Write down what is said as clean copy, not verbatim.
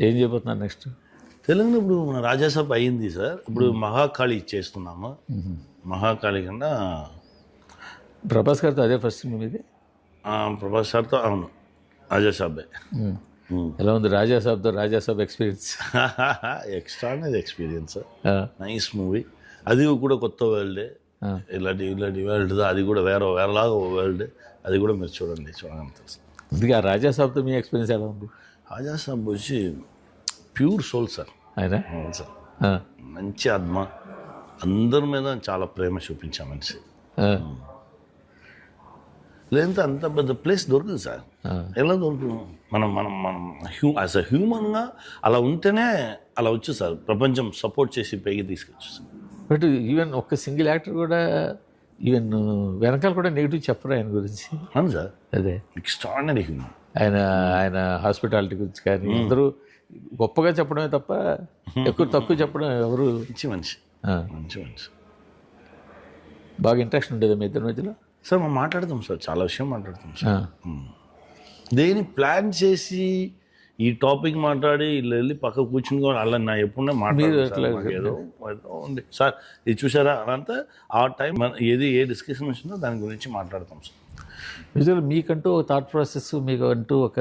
ఏం చేయబోతున్నారు నెక్స్ట్? తెలంగాణ ఇప్పుడు మన రాజాసాబ్ అయింది సార్. ఇప్పుడు మహాకాళి చేస్తున్నాము. మహాకాళి కన్నా ప్రభాస్ గారితో అదే ఫస్ట్ సినిమా ఇది. ప్రభాస్ సార్తో అవును రాజాసాబే. ఎలా ఉంది రాజాసాబ్తో Raja Saab experience? Extraordinary experience, nice movie. అది కూడా కొత్త వరల్డే, ఇలాంటి వరల్డ్, అది కూడా వేరేలాగా వరల్డ్. అది కూడా మీరు చూడగలుగుతారు. అందుకే ఆ రాజాసాబ్తో మీ ఎక్స్పీరియన్స్ ఎలా ఉంది? రాజాసాబ్ వచ్చి ప్యూర్ సోల్ సార్. ఆయన అవును సార్, మంచి ఆత్మ, అందరి మీద చాలా ప్రేమ చూపించా మనిషి. లేదంటే అంత పెద్ద ప్లేస్ దొరకదు సార్. ఎలా దొరుకుతుంది? మనం మనం మనం యాజ్ అ హ్యూమన్గా అలా ఉంటేనే అలా వచ్చు సార్. ప్రపంచం సపోర్ట్ చేసి పైకి తీసుకొచ్చు సార్. బట్ ఈవెన్ ఒక్క సింగిల్ యాక్టర్ కూడా ఈవెన్ వెనకాల కూడా నెగిటివ్ చెప్పరు ఆయన గురించి. అవును సార్, అదే ఎక్స్ట్రాడినరీ హ్యూమన్. ఆయన హాస్పిటాలిటీ గురించి కానీ అందరూ గొప్పగా చెప్పడమే తప్ప ఎక్కువ తక్కువ చెప్పడం ఎవరు. మంచి మనిషి, మంచి మనిషి. బాగా ఇంట్రెస్ట్ ఉండేది మీ ఇద్దరి మధ్యలో? సార్ మేము మాట్లాడతాం సార్, చాలా విషయం మాట్లాడతాం సార్. దేని ప్లాన్ చేసి ఈ టాపిక్ మాట్లాడి ఇలా వెళ్ళి పక్క కూర్చుని అలా నా ఎప్పుడన్నా మాట్లాడదు ఏదో ఉంది సార్. ఇది చూసారా అదంతా ఆ టైం ఏ డిస్కషన్ వచ్చిందో దాని గురించి మాట్లాడతాం సార్. నిజంగా మీకంటూ ఒక థాట్ ప్రాసెస్, మీకు అంటూ ఒక